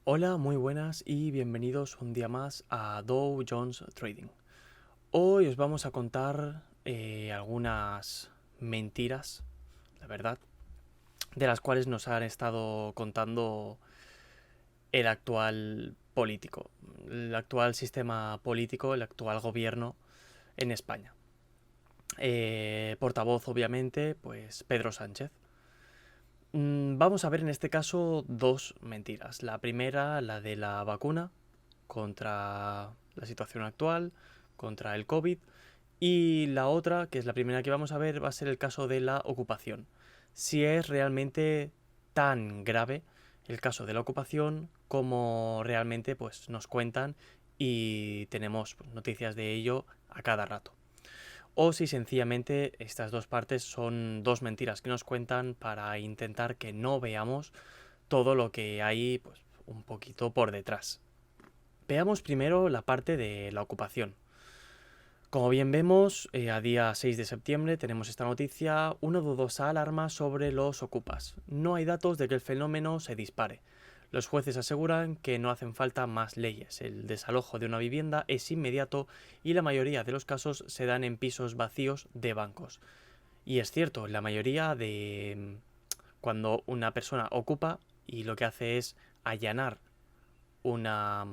Hola, muy buenas y bienvenidos un día más a Dow Jones Trading. Hoy os vamos a contar algunas mentiras, la verdad, de las cuales nos han estado contando el actual político, el actual sistema político, el actual gobierno en España. Portavoz, obviamente, pues Pedro Sánchez. Vamos a ver en este caso dos mentiras. La primera, la de la vacuna contra la situación actual, contra el COVID. Y la otra, que es la primera que vamos a ver, va a ser el caso de la ocupación. Si es realmente tan grave el caso de la ocupación como realmente pues, nos cuentan y tenemos pues, noticias de ello a cada rato. O si sencillamente estas dos partes son dos mentiras que nos cuentan para intentar que no veamos todo lo que hay pues, un poquito por detrás. Veamos primero la parte de la ocupación. Como bien vemos, a día 6 de septiembre tenemos esta noticia, una dudosa alarma sobre los ocupas. No hay datos de que el fenómeno se dispare. Los jueces aseguran que no hacen falta más leyes. El desalojo de una vivienda es inmediato y la mayoría de los casos se dan en pisos vacíos de bancos. Y es cierto, la mayoría de cuando una persona ocupa y lo que hace es allanar una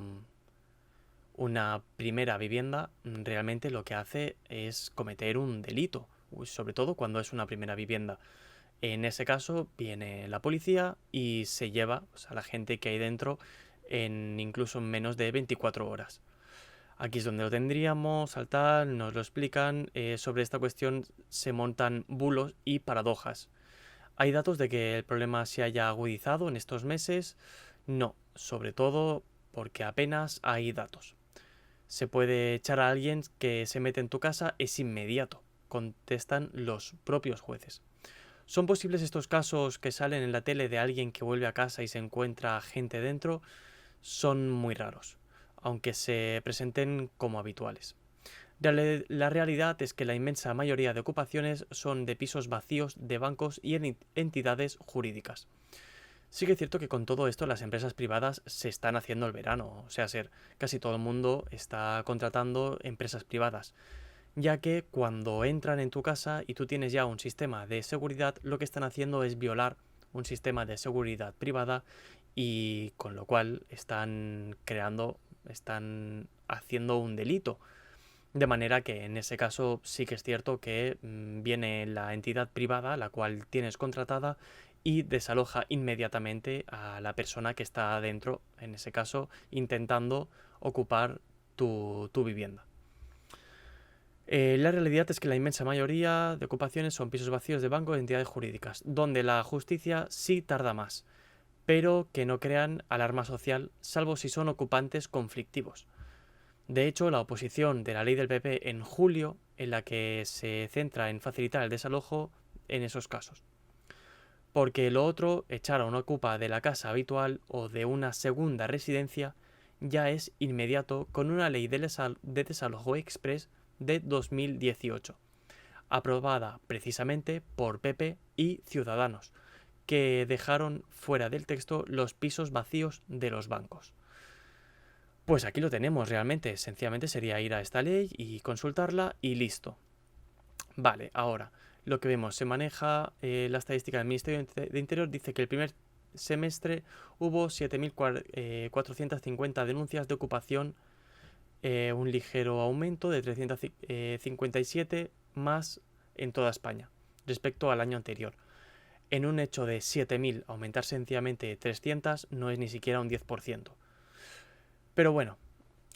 una primera vivienda, realmente lo que hace es cometer un delito, sobre todo cuando es una primera vivienda. En ese caso viene la policía y se lleva a la gente que hay dentro en incluso en menos de 24 horas. Aquí es donde lo tendríamos, al tal, nos lo explican. Sobre esta cuestión se montan bulos y paradojas. ¿Hay datos de que el problema se haya agudizado en estos meses? No, sobre todo porque apenas hay datos. Se puede echar a alguien que se mete en tu casa, es inmediato, contestan los propios jueces. ¿Son posibles estos casos que salen en la tele de alguien que vuelve a casa y se encuentra gente dentro? Son muy raros, aunque se presenten como habituales. La realidad es que la inmensa mayoría de ocupaciones son de pisos vacíos de bancos y entidades jurídicas. Sí que es cierto que con todo esto las empresas privadas se están haciendo el verano, o sea, casi todo el mundo está contratando empresas privadas, ya que cuando entran en tu casa y tú tienes ya un sistema de seguridad, lo que están haciendo es violar un sistema de seguridad privada y con lo cual están haciendo un delito. De manera que en ese caso sí que es cierto que viene la entidad privada, la cual tienes contratada, y desaloja inmediatamente a la persona que está adentro, en ese caso, intentando ocupar tu vivienda. La realidad es que la inmensa mayoría de ocupaciones son pisos vacíos de bancos de entidades jurídicas, donde la justicia sí tarda más, pero que no crean alarma social, salvo si son ocupantes conflictivos. De hecho, la oposición de la ley del PP en julio, en la que se centra en facilitar el desalojo en esos casos. Porque lo otro, echar a un ocupa de la casa habitual o de una segunda residencia, ya es inmediato con una ley de desalojo express de 2018, aprobada precisamente por PP y Ciudadanos, que dejaron fuera del texto los pisos vacíos de los bancos. Pues aquí lo tenemos realmente, sencillamente sería ir a esta ley y consultarla y listo. Vale, ahora lo que vemos, se maneja la estadística del Ministerio de Interior, dice que el primer semestre hubo 7.450 denuncias de ocupación, un ligero aumento de 357 más en toda España respecto al año anterior. En un hecho de 7.000 aumentar sencillamente 300 no es ni siquiera un 10%. Pero bueno,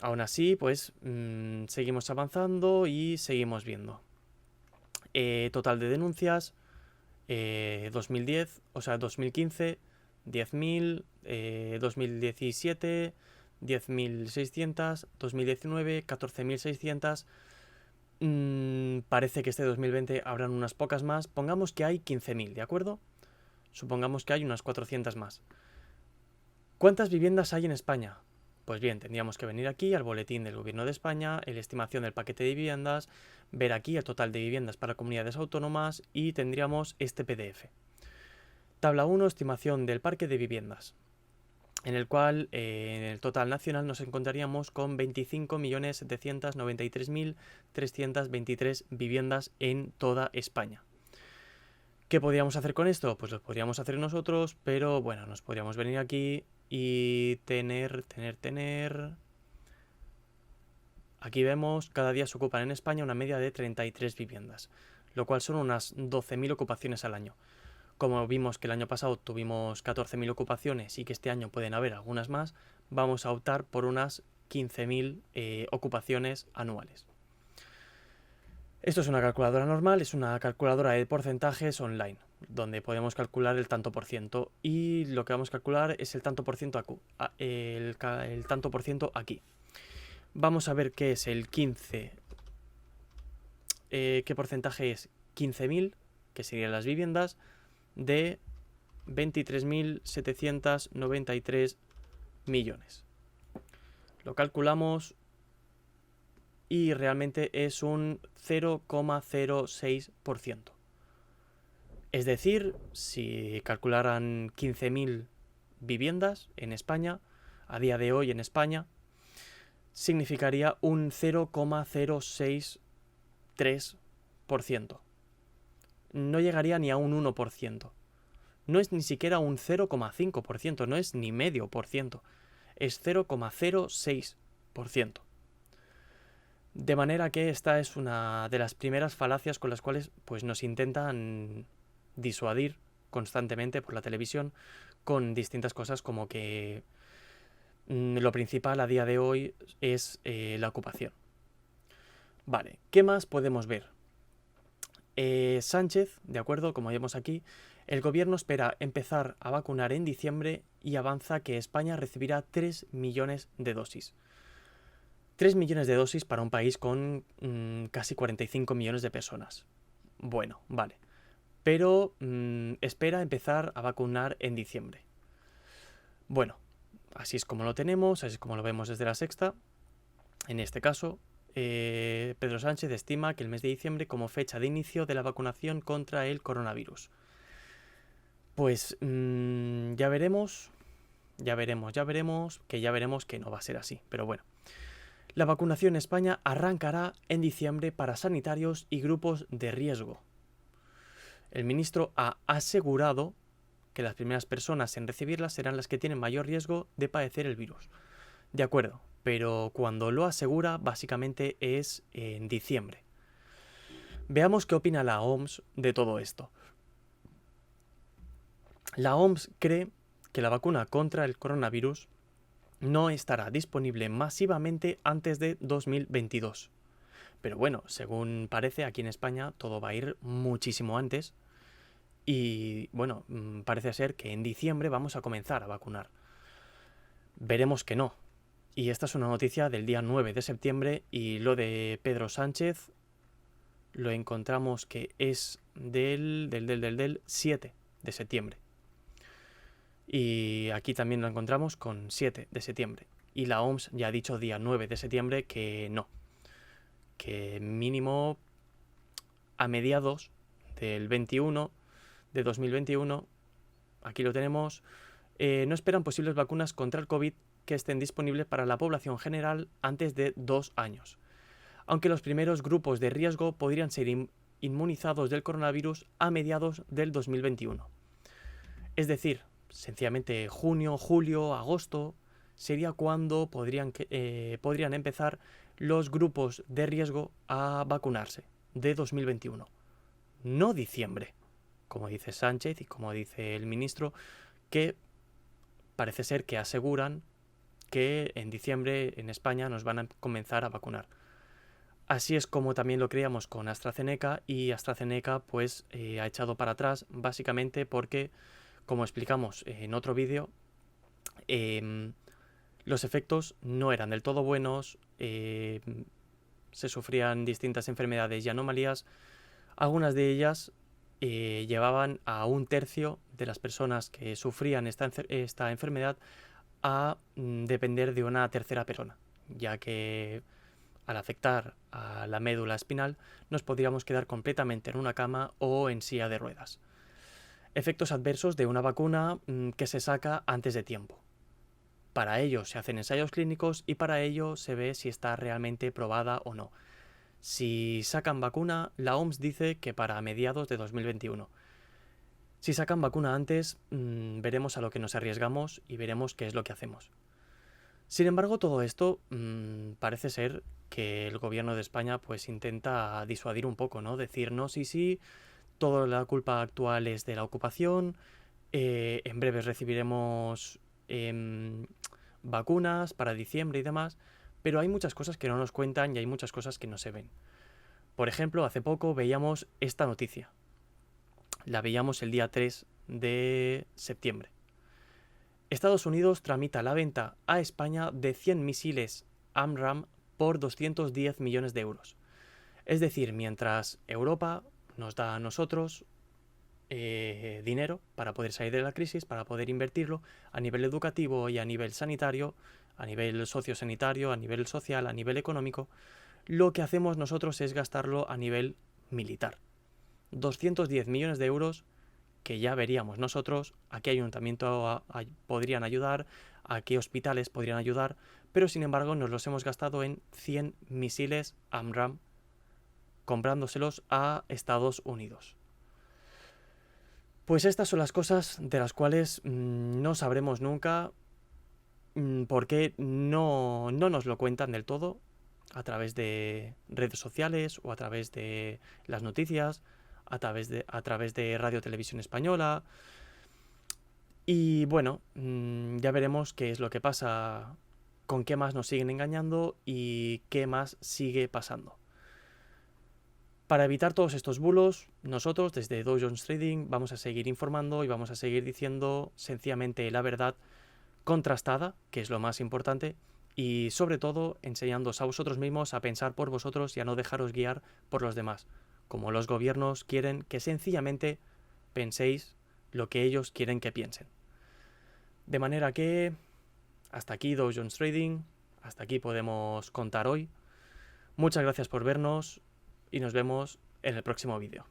aún así, pues seguimos avanzando y seguimos viendo. Total de denuncias, 2010, o sea, 2015, 10.000, 2017, 10.600, 2019, 14.600. Parece que este 2020 habrán unas pocas más. Pongamos que hay 15.000, ¿de acuerdo? Supongamos que hay unas 400 más. ¿Cuántas viviendas hay en España? Pues bien, tendríamos que venir aquí al boletín del Gobierno de España, la estimación del paquete de viviendas, ver aquí el total de viviendas para comunidades autónomas y tendríamos este PDF. Tabla 1, estimación del parque de viviendas. en el cual en el total nacional nos encontraríamos con 25.793.323 viviendas en toda España. ¿Qué podríamos hacer con esto? Pues lo podríamos hacer nosotros, pero bueno, nos podríamos venir aquí y tener. Aquí vemos, cada día se ocupan en España una media de 33 viviendas, lo cual son unas 12.000 ocupaciones al año. Como vimos que el año pasado tuvimos 14.000 ocupaciones y que este año pueden haber algunas más, vamos a optar por unas 15.000 ocupaciones anuales. Esto es una calculadora normal, es una calculadora de porcentajes online, donde podemos calcular el tanto por ciento, y lo que vamos a calcular es el tanto por ciento aquí. Vamos a ver qué es el 15, qué porcentaje es 15.000, que serían las viviendas, de 23.793 millones. Lo calculamos y realmente es un 0,06%. Es decir, si calcularan 15.000 viviendas en España, a día de hoy en España, significaría un 0,063%. No llegaría ni a un 1%. No es ni siquiera un 0,5%, no es ni medio por ciento, es 0,06%. De manera que esta es una de las primeras falacias con las cuales pues, nos intentan disuadir constantemente por la televisión con distintas cosas como que lo principal a día de hoy es la ocupación. Vale, ¿qué más podemos ver? Sánchez, de acuerdo, como vemos aquí, el gobierno espera empezar a vacunar en diciembre y avanza que España recibirá 3 millones de dosis. 3 millones de dosis para un país con casi 45 millones de personas. Bueno, vale. Pero espera empezar a vacunar en diciembre. Bueno, así es como lo tenemos, así es como lo vemos desde La Sexta. En este caso, Pedro Sánchez estima que el mes de diciembre como fecha de inicio de la vacunación contra el coronavirus. Pues ya veremos que no va a ser así, pero bueno. La vacunación en España arrancará en diciembre para sanitarios y grupos de riesgo. El ministro ha asegurado que las primeras personas en recibirla serán las que tienen mayor riesgo de padecer el virus. De acuerdo, pero cuando lo asegura básicamente es en diciembre. Veamos qué opina la OMS de todo esto. La OMS cree que la vacuna contra el coronavirus no estará disponible masivamente antes de 2022. Pero bueno, según parece, aquí en España todo va a ir muchísimo antes. Y bueno, parece ser que en diciembre vamos a comenzar a vacunar. Veremos que no. Y esta es una noticia del día 9 de septiembre y lo de Pedro Sánchez lo encontramos que es del 7 de septiembre. Y aquí también lo encontramos con 7 de septiembre. Y la OMS ya ha dicho día 9 de septiembre que no. Que mínimo a mediados del 21 de 2021, aquí lo tenemos, no esperan posibles vacunas contra el COVID que estén disponibles para la población general antes de 2 años. Aunque los primeros grupos de riesgo podrían ser inmunizados del coronavirus a mediados del 2021. Es decir, sencillamente junio, julio, agosto sería cuando podrían empezar los grupos de riesgo a vacunarse de 2021. No diciembre, como dice Sánchez y como dice el ministro, que parece ser que aseguran que en diciembre en España nos van a comenzar a vacunar. Así es como también lo creíamos con AstraZeneca, y AstraZeneca pues ha echado para atrás básicamente porque, como explicamos en otro vídeo, los efectos no eran del todo buenos, se sufrían distintas enfermedades y anomalías. Algunas de ellas llevaban a 1/3 de las personas que sufrían esta enfermedad a depender de una tercera persona, ya que al afectar a la médula espinal nos podríamos quedar completamente en una cama o en silla de ruedas. Efectos adversos de una vacuna que se saca antes de tiempo. Para ello se hacen ensayos clínicos y para ello se ve si está realmente probada o no. Si sacan vacuna, la OMS dice que para mediados de 2021. Si sacan vacuna antes, veremos a lo que nos arriesgamos y veremos qué es lo que hacemos. Sin embargo, todo esto parece ser que el gobierno de España pues intenta disuadir un poco, ¿no? Decir, no, sí, toda la culpa actual es de la ocupación, en breve recibiremos vacunas para diciembre y demás, pero hay muchas cosas que no nos cuentan y hay muchas cosas que no se ven. Por ejemplo, hace poco veíamos esta noticia. La veíamos el día 3 de septiembre. Estados Unidos tramita la venta a España de 100 misiles AMRAAM por 210 millones de euros. Es decir, mientras Europa nos da a nosotros dinero para poder salir de la crisis, para poder invertirlo a nivel educativo y a nivel sanitario, a nivel sociosanitario, a nivel social, a nivel económico, lo que hacemos nosotros es gastarlo a nivel militar. 210 millones de euros que ya veríamos nosotros a qué ayuntamiento podrían ayudar, a qué hospitales podrían ayudar, pero sin embargo nos los hemos gastado en 100 misiles AMRAAM comprándoselos a Estados Unidos. Pues estas son las cosas de las cuales no sabremos nunca por qué no nos lo cuentan del todo a través de redes sociales o a través de las noticias, a través de Radio Televisión Española. Y bueno, ya veremos qué es lo que pasa, con qué más nos siguen engañando y qué más sigue pasando. Para evitar todos estos bulos, nosotros desde Dow Jones Trading vamos a seguir informando y vamos a seguir diciendo sencillamente la verdad contrastada, que es lo más importante, y sobre todo enseñándoos a vosotros mismos a pensar por vosotros y a no dejaros guiar por los demás, como los gobiernos quieren que sencillamente penséis lo que ellos quieren que piensen. De manera que hasta aquí Dow Jones Trading, hasta aquí podemos contar hoy. Muchas gracias por vernos y nos vemos en el próximo vídeo.